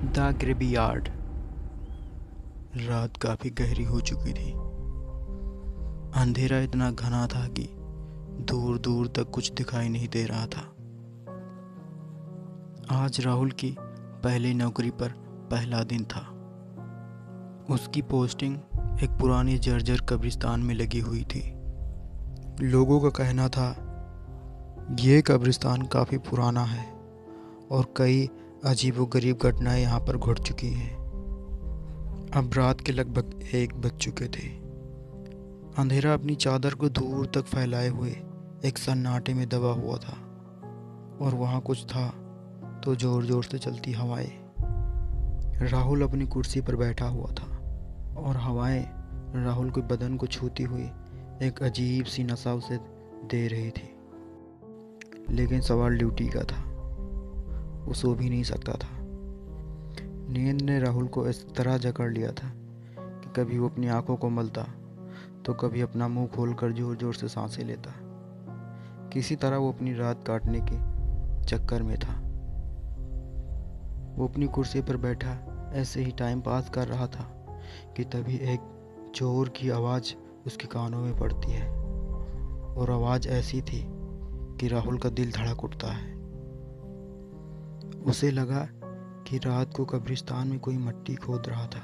The graveyard. रात काफ़ी गहरी हो चुकी थी। अंधेरा इतना घना था कि दूर दूर तक कुछ दिखाई नहीं दे रहा था। आज राहुल की पहली नौकरी पर पहला दिन था। उसकी पोस्टिंग एक पुरानी जर्जर कब्रिस्तान में लगी हुई थी। लोगों का कहना था ये कब्रिस्तान काफ़ी पुराना है और कई अजीबोगरीब घटनाएं यहाँ पर घट चुकी हैं। अब रात के लगभग 1 बज चुके थे। अंधेरा अपनी चादर को दूर तक फैलाए हुए एक सन्नाटे में दबा हुआ था और वहाँ कुछ था तो ज़ोर ज़ोर से चलती हवाएं। राहुल अपनी कुर्सी पर बैठा हुआ था और हवाएं राहुल के बदन को छूती हुई एक अजीब सी नशा उसे दे रही थी। लेकिन सवाल ड्यूटी का था। वो सो भी नहीं सकता था। नींद ने राहुल को इस तरह जकड़ लिया था कि कभी वो अपनी आंखों को मलता तो कभी अपना मुंह खोलकर जोर जोर से सांसें लेता। किसी तरह वो अपनी रात काटने के चक्कर में था। वो अपनी कुर्सी पर बैठा ऐसे ही टाइम पास कर रहा था कि तभी एक जोर की आवाज़ उसके कानों में पड़ती है और आवाज़ ऐसी थी कि राहुल का दिल धड़क उठता है। उसे लगा कि रात को कब्रिस्तान में कोई मिट्टी खोद रहा था।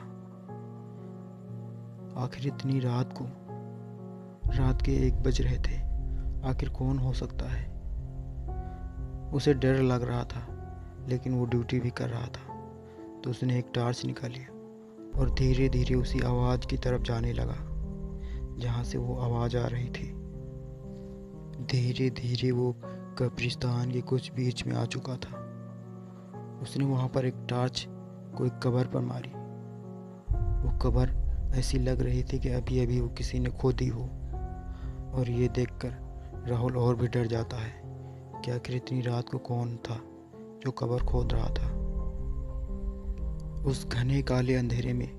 आखिर इतनी रात को, रात के 1 बज रहे थे, आखिर कौन हो सकता है। उसे डर लग रहा था लेकिन वो ड्यूटी भी कर रहा था। तो उसने एक टॉर्च निकाली और धीरे धीरे उसी आवाज़ की तरफ जाने लगा जहाँ से वो आवाज़ आ रही थी। धीरे धीरे वो कब्रिस्तान के कुछ बीच में आ चुका था। उसने वहाँ पर एक टॉर्च को एक कब्र पर मारी। वो कब्र ऐसी लग रही थी कि अभी अभी वो किसी ने खोदी हो। और ये देखकर राहुल और भी डर जाता है कि आखिर इतनी रात को कौन था जो कब्र खोद रहा था। उस घने काले अंधेरे में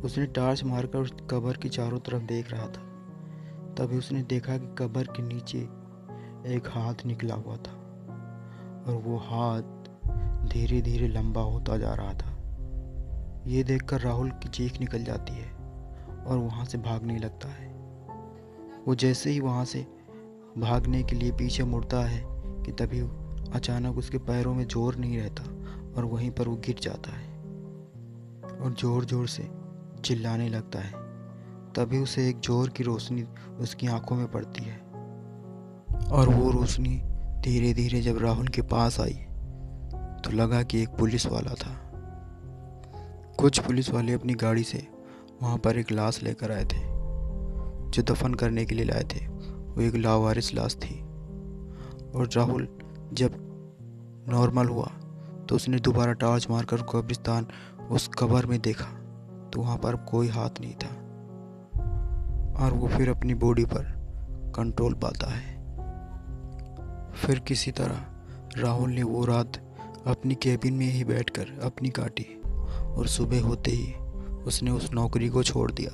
उसने टॉर्च मारकर उस कब्र की चारों तरफ देख रहा था। तभी उसने देखा कि कब्र के नीचे एक हाथ निकला हुआ था और वो हाथ धीरे धीरे लंबा होता जा रहा था। ये देखकर राहुल की चीख निकल जाती है और वहाँ से भागने लगता है। वो जैसे ही वहाँ से भागने के लिए पीछे मुड़ता है कि तभी अचानक उसके पैरों में जोर नहीं रहता और वहीं पर वो गिर जाता है और ज़ोर ज़ोर से चिल्लाने लगता है। तभी उसे एक जोर की रोशनी उसकी आंखों में पड़ती है और वो रोशनी धीरे धीरे जब राहुल के पास आई तो लगा कि एक पुलिस वाला था। कुछ पुलिस वाले अपनी गाड़ी से वहाँ पर एक लाश लेकर आए थे जो दफन करने के लिए लाए थे। वो एक लावारिस लाश थी। और राहुल जब नॉर्मल हुआ तो उसने दोबारा टॉर्च मारकर कब्रिस्तान उस कब्र में देखा तो वहाँ पर कोई हाथ नहीं था और वो फिर अपनी बॉडी पर कंट्रोल पाता है। फिर किसी तरह राहुल ने वो रात अपनी केबिन में ही बैठकर अपनी काटी और सुबह होते ही उसने उस नौकरी को छोड़ दिया।